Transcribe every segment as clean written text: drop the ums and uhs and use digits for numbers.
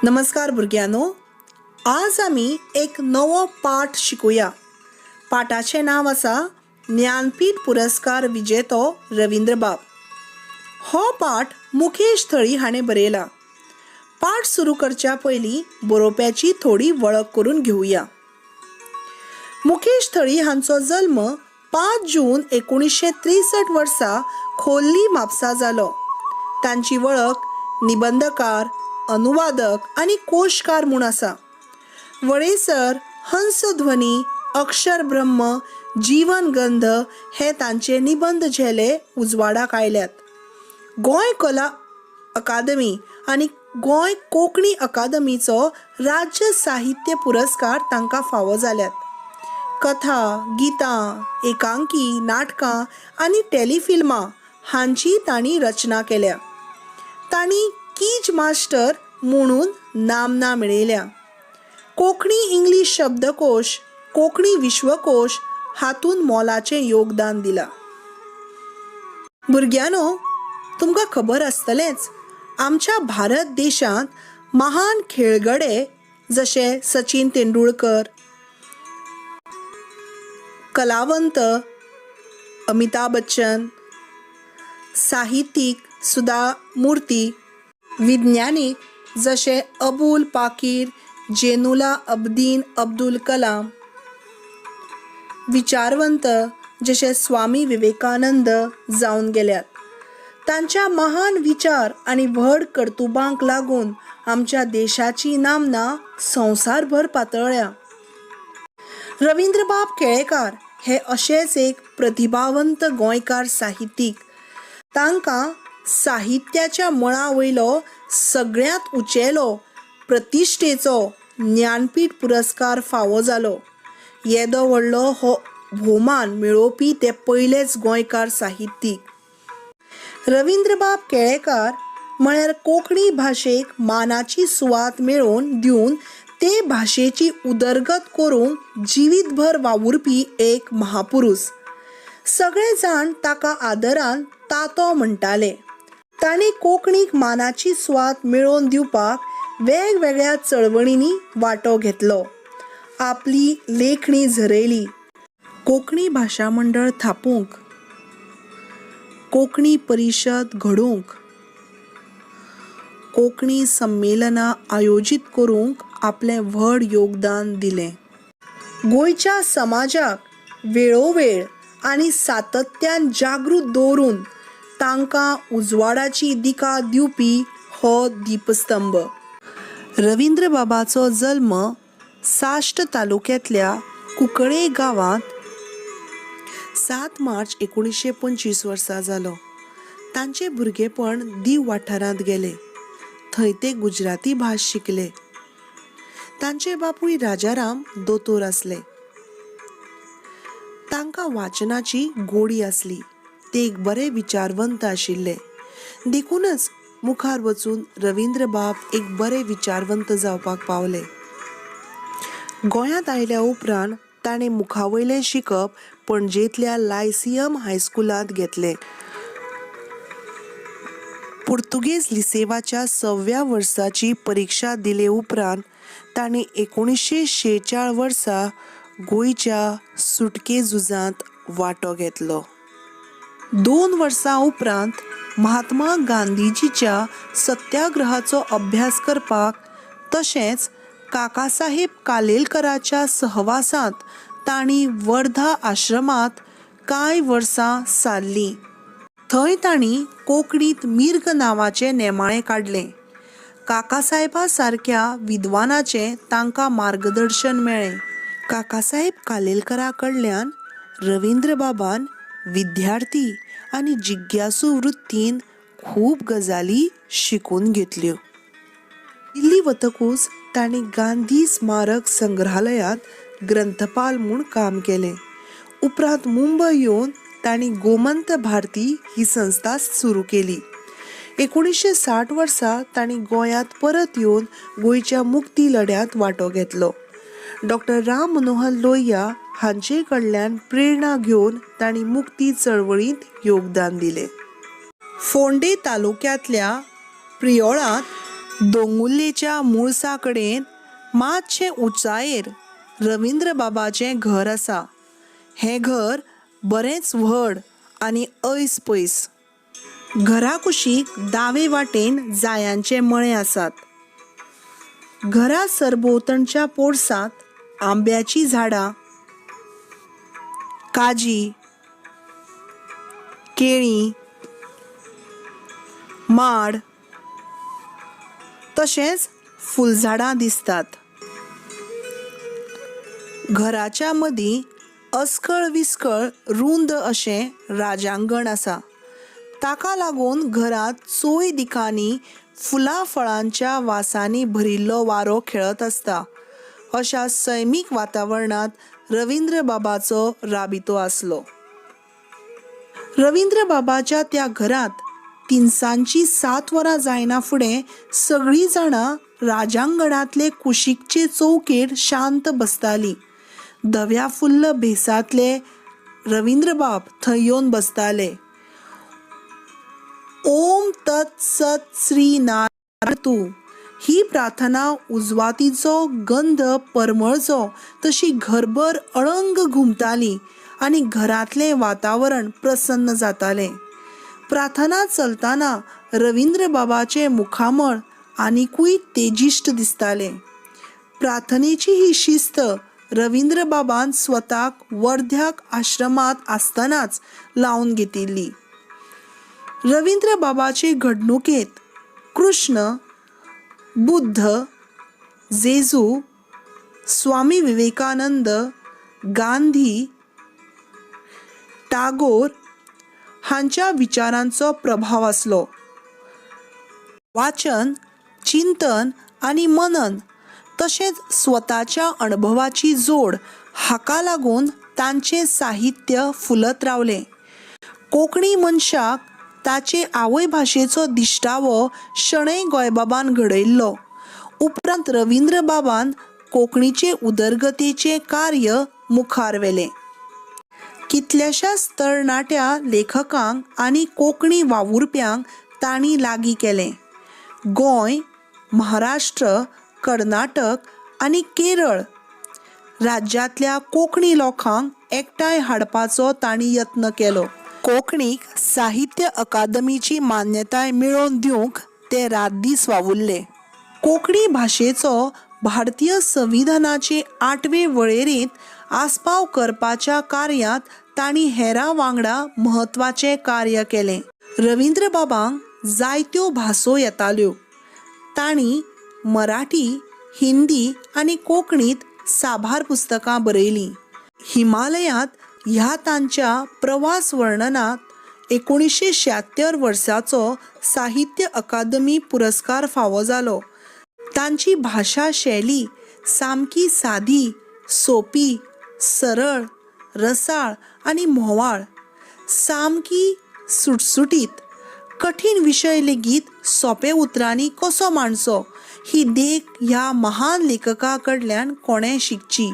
नमस्कार भुरग्यांनो, आज आमी एक नवो पाठ शिकुया। पाठाचे नाव आसा ज्ञानपीठ पुरस्कार विजेतो रवींद्र बाब। हो पाठ मुकेश थळी हाणें बरयला। पाठ सुरू करच्या पयलीं बरोवप्याची थोडी वळख करून घेवया। मुकेश थळी हांचो जल्म 5 जून 1963 वर्सा खोर्ली म्हापसा जालो। तांची वळख निबंधकार, अनुवादक आणि कोशकार म्हूण आसा। वळेसर हंसध्वनी, अक्षर ब्रह्म, जीवन गंध हे तांचे निबंध झेले उजवाडाक आयल्यात। गोंय कला अकादमी आणि गोंय कोंकणी अकादमीचो राज्य साहित्य पुरस्कार तांकां फावो जाल्यात। कथा, गितां, एकांकी, नाटकां आणि टेलिफिल्मां हांची तांणी रचना केल्या। तांणी कीज मास्टर म्हणून नामना मेळयल्या। कोंकणी इंग्लिश शब्दकोश, कोंकणी विश्वकोश हातून मोलाचें योगदान दिलां। भुरग्यांनो, तुमकां खबर आसतलेंच, आमच्या भारत देशांत महान खेळगडे जशे सचिन तेंडुलकर, कलावंत अमिताभ बच्चन, साहित्यीक सुधा मूर्ती, विज्ञानीक जशे अबुल पाकीर, जेनुला अब्दीन अब्दुल कलाम, विचारवंत जशे स्वामी विवेकानंद जावन गेल्यात। तांच्या महान विचार आणि व्हड कर्तुबांक लागून आमच्या देशाची नामना संवसारभर पातळ्ळ्या। रवींद्र बाब केळेकार हे अशेच एक प्रतिभावंत गोंयकार साहित्यीक। तांकां साहित्याच्या मळा वयलो सगळ्यांत उंचेलो प्रतिश्ठेचो ज्ञानपीठ पुरस्कार फावो जालो। येदो व्हडलो हो भोवमान मेळोवपी ते पयलेच गोंयकार साहित्यीक। रवींद्र बाब केळेकार म्हळ्यार कोंकणी भाशेक मानाची सुवात मेळोवन दिवन ते भाशेची उदरगत करूंक जिवीतभर वावुरपी एक महापुरूश। सगळे जाण ताका आदरान तातो म्हणटाले। तांणी कोंकणीक मानाची सुवात मेळोवन दिवपाक वेगवेगळ्या चळवळींनी वांटो घेतलो। आपली लेखणी झरयली। कोंकणी भाशा मंडळ थापूंक, कोंकणी परिशद घडोवंक, कोंकणी संमेलनां आयोजीत करूंक आपलें व्हड योगदान दिलें। गोंयच्या समाजाक वेळोवेळ आनी सातत्यान जागृत दवरून तांकां उजवाडाची दिका दिवपी हो दीपस्तंभ। रवींद्र बाबाचो जल्म साश्ट तालुक्यांतल्या कुंकळे गांवांत 7 मार्च 1925 वर्सा जालो। तांचे भुरगेपण दीव वाठारांत गेले। थंय ते गुजराती भास शिकले। तांचे बापूय राजाराम दोतोर आसले। तांकां वाचनाची गोडी आसली। ते एक बरे विचारवंत आशिल्ले। देखूनच मुखार वचून रवींद्र बाब एक बरे विचारवंत जावपाक पावले। गोंयांत आयल्या उपरांत ताणें मुखावयलें शिकप पणजेंतल्या लायसियम हायस्कुलांत घेतलें। पुर्तुगेज लिसेवाच्या 6व्या वर्साची परिक्षा दिले उपरांत ताणें 1946 वर्सा गोंयच्या सुटके झुजांत वांटो घेतलो। 2 वर्सां उपरांत महात्मा गांधीजीच्या सत्याग्रहाचो अभ्यास करपाक तशेंच काकासाहेब कालेलकराच्या सहवासांत तांणी वर्धा आश्रमांत कांय वर्सां सारलीं। थंय तांणी कोंकणींत मिर्ग नांवाचें नेमाळें काडलें। काकासाहेबा सारक्या विद्वानाचें तांकां मार्गदर्शन मेळ्ळें। काकासाहेब कालेलकरा कडल्यान रवींद्र बाबान विद्यार्थी आनी जिज्ञासू वृत्तीन खूब गजाली शिकून घेतल्यो। दिल्ली वतकूच तांणी गांधी स्मारक संग्रहालयांत ग्रंथपाल म्हूण काम केलें। उपरांत मुंबय येवन तांणी गोमंत भारती ही संस्था सुरू केली। 1960 वर्सा तांणी गोंयांत परत येवन गोंयच्या मुक्ती लढ्यांत वांटो घेतलो। डॉक्टर राम मनोहर लोहिया हांचे कडल्यान प्रेरणा घेवन तांणी मुक्ती चळवळींत योगदान दिलें। फोंडे तालुक्यांतल्या प्रियोळांत दोंगुल्लेच्या मुळसा कडेन मातशे उंचायेर रवींद्र बाबाचें घर आसा. हें घर बरेंच व्हड आनी ऐस पयस. घरा कुशीक दावे वाटेन जायांचे मळे आसात. घरा सरभोंवतणच्या पोरसांत आंब्याची झाडां, काजी, केळीं, माड तशेंच फुलझाडां दिसतात. घराच्या मदीं अस्कळ विस्कळ रुंद अशें राजांगण आसा. ताका लागून घरांत चोय दिकांनी फुलां फळांच्या वासांनी भरिल्लो वारो खेळत आसता. अशा सैमीक वातावरणांत रवींद्र बाबाचो राबितो आसलो. रवींद्र बाबाच्या त्या घरांत तिनसांची 7 वरां जायना फुडें सगळीं जाणां राजांगणांतले कुशीकचे चौकेर शांत बसतालीं. धव्या फुल्ल भेसांतले रवींद्र बाब थंय येवन बसताले. ओम तत् सत् श्री नारायण तू ही प्रार्थना उजवातीचो गंध परमळचो तशी घरभर अळंग घुमताली आनी घरांतलें वातावरण प्रसन्न जातालें. प्रार्थना चलतना रवींद्र बाबाचे मुखामळ आनिकूय तेजिश्ट दिसताले. प्रार्थनेची ही शिस्त रवींद्र बाबान स्वताक वर्ध्याक आश्रमात आसतनाच लावन घेतिल्ली. रवींद्र बाबाचे घडणुकेंत कृष्ण, बुद्ध, जेजू, स्वामी विवेकानंद, गांधी, टागोर हांच्या विचारांचो प्रभाव आसलो. वाचन, चिंतन आनी मनन तशेंच स्वताच्या अणभवाची जोड हाका लागून तांचें साहित्य फुलत रावलें. कोंकणी मनशाक ताचे आवय भाशेचो दिश्टावो शणै गोंयबाबान घडयल्लो. उपरांत रवींद्र बाबान कोंकणीचे उदरगतीचें कार्य मुखार व्हेलें. कितल्याशाच तरणाट्या लेखकांक आनी कोंकणी वावुरप्यांक तांणी लागीं केलें. गोंय, महाराष्ट्र, कर्नाटक आनी केरळ राज्यांतल्या कोंकणी लोकांक एकठांय हाडपाचो तांणी यत्न केलो. कोंकणीक साहित्य अकादमीची मान्यताय मेळोवन दिवंक ते रातदीस वावुरले. कोंकणी भाशेचो भारतीय संविधानाचे 8वे वळेरेंत आस्पाव करपाच्या कार्यांत तांणी हेरां वांगडा म्हत्वाचें कार्य केलें. रवींद्र बाबांक जायत्यो भासो येताल्यो. तांणी मराठी, हिंदी आनी कोंकणींत साबार पुस्तकां बरयलीं. हिमालयांत ह्या तांच्या प्रवास वर्णनांत 1976 वर्साचो साहित्य अकादमी पुरस्कार फावो जालो. तांची भाशा शैली सामकी सादी, सोपी, सरळ, रसाळ आनी म्होवाळ, सामकी सुटसुटीत. कठीण विशय लेगीत सोंपे उतरांनी कसो मांडचो ही देख ह्या महान लेखका कडल्यान कोणें शिकची.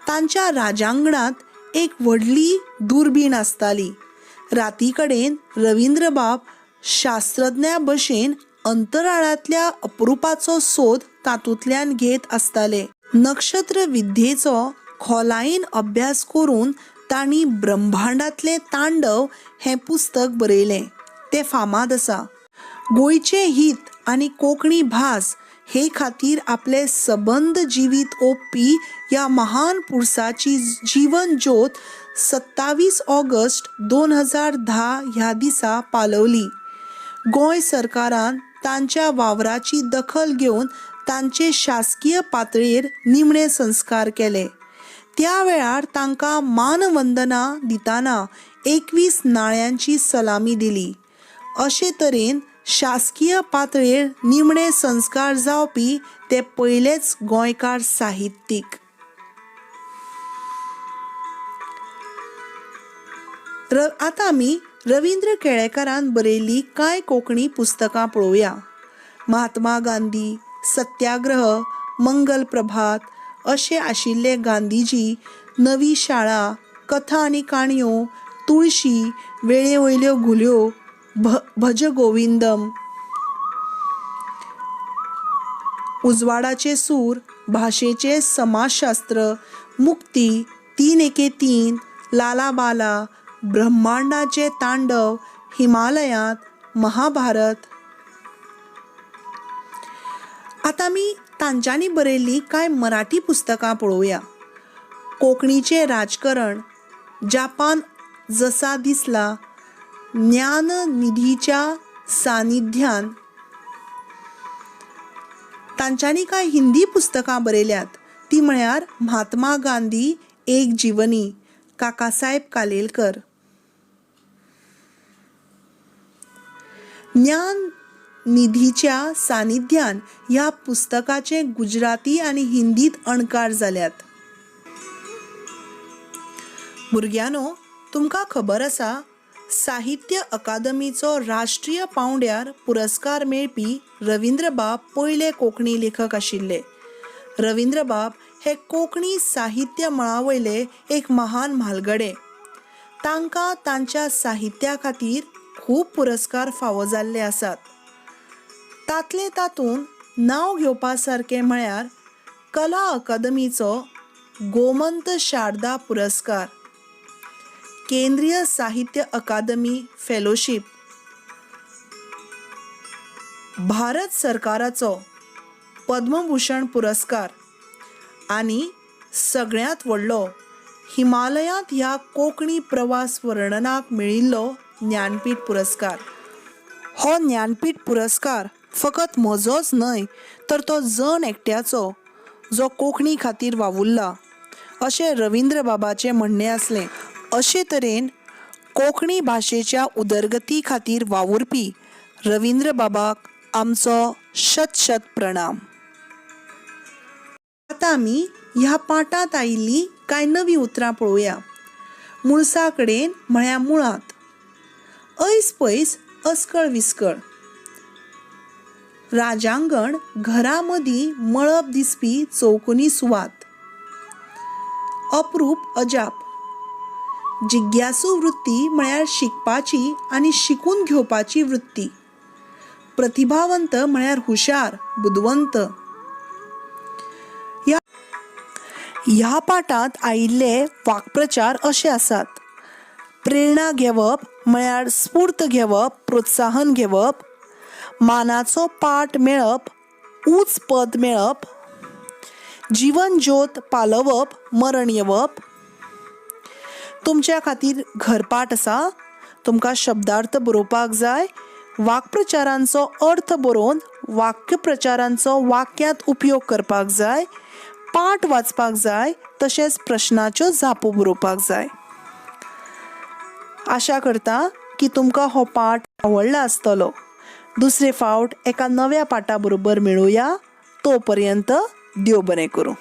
तांच्या राजांगणांत एक व्हडली दुर्बीण आसताली. राती कडेन रवींद्र बाब शास्त्रज्ञा भशेन अंतराळांतल्या अपरुपाचो सोद तातूंतल्यान घेत आसताले. नक्षत्र विद्येचो खोलायेन अभ्यास करून तांणी ब्रह्मांडांतलें तांडव हें पुस्तक बरयलें. तें फामाद आसा. गोंयचें हित आनी कोंकणी भास हे खातीर आपले सबंद जिवीत ओंपपी ह्या महान पुरुसाची जीवन ज्योत 27 ऑगस्ट 2010 ह्या दिसा पालवली. गोंय सरकारान तांच्या वावराची दखल घेवन तांचे शासकीय पातळेर निमणे संस्कार केले. त्या वेळार तांकां मानवंदना दितना 21 नाण्यांची सलामी दिली. अशे तरेन शासकीय पातळेर निमणे संस्कार जावपी ते पयलेच गोंयकार साहित्यीक. आतां आमी रवींद्र केळेकारान बरयल्लीं कांय कोंकणी पुस्तकां पळोवया. महात्मा गांधी, सत्याग्रह, मंगल प्रभात अशे आशिल्ले गांधीजी, नवी शाळा, कथा आनी काणयो, तुळशी, वेळे वयल्यो घुल्यो, भज गोविंदम, उजवाडाचे सूर, भाषेचे समाजशास्त्र, मुक्ती, 3 एके 3, लालाबाला, ब्रह्मांडाचे तांडव, हिमालयात, महाभारत. आता मी तांच्यांनी बरयल्ली कांय मराठी पुस्तकां पळोवया. कोंकणीचे राजकारण, जापान जसा दिसला, ज्ञाननिधीच्या सानिध्यान. तांच्यांनी कांय हिंदी पुस्तकां बरयल्यात, ती म्हळ्यार महात्मा गांधी एक जीवनी, काकासाहेब कालेलकर. ज्ञाननिधीच्या सानिध्यान ह्या पुस्तकाचे गुजराती आनी हिंदीत अणकार जाल्यात. भुरग्यानो, तुमकां खबर आसा, साहित्य अकादमीचो राष्ट्रीय पांवड्यार पुरस्कार मेळपी रवींद्रबाब पयले कोंकणी लेखक आशिल्ले. रवींद्रबाब हे कोंकणी साहित्य मळावयले एक महान म्हालगडे. तांकां तांच्या साहित्या खातीर खूब पुरस्कार फावो जाल्ले आसात. तातले तातूंत नांव घेवपा सारकें म्हळ्यार कला अकादमीचो गोमंत शारदा पुरस्कार, केंद्रीय साहित्य अकादमी फेलोशीप, भारत सरकाराचो पद्मभूषण पुरस्कार आनी सगळ्यांत व्हडलो हिमालयांत ह्या कोंकणी प्रवास वर्णनाक मेळिल्लो ज्ञानपीठ पुरस्कार. हो ज्ञानपीठ पुरस्कार फकत म्हजोच न्हय तर तो जण एकट्याचो जो कोंकणी खातीर वावुरला अशें रवींद्र बाबाचें म्हणणें आसलें. अशे तरेन कोंकणी भाशेच्या उदरगती खातीर वावुरपी रवींद्र बाबाक आमचो शत शत प्रणाम. आतां आमी ह्या पाठांत आयिल्लीं कांय नवीं उतरां पळोवया. मुळसा कडेन म्हळ्यार मुळांत. ऐस पयस अस्कळ विस्कळ. राजांगण, घरा मदीं मळब दिसपी चौकोनी सुवात. अप्रूप अजाप. जिज्ञासू वृत्ती म्हळ्यार शिकपाची आनी शिकून घेवपाची वृत्ती. प्रतिभावंत म्हळ्यार हुशार, बुदवंत. ह्या पाठांत आयिल्ले वाक्प्रचार अशे आसात. प्रेरणा घेवप म्हळ्यार स्फूर्त घेवप, प्रोत्साहन घेवप. मानाचो पाठ मेळप, उंच पद मेळप. जीवन ज्योत पालवप, मरण येवप. तुमच्या खातीर घरपाठ आसा. तुमकां शब्दार्थ बरोवपाक जाय. वाक्प्रचारांचो अर्थ बरोवन वाक्यप्रचारांचो वाक्यांत उपयोग करपाक जाय. पाठ वाचपाक जाय, तशेंच प्रश्नाच्यो जापो बरोवपाक जाय. आशा करता की तुमकां हो पाठ आवडला आसतलो. दुसरे फावट एका नव्या पाठा बरोबर मेळुया. तो पर्यंत देव बरें करूं.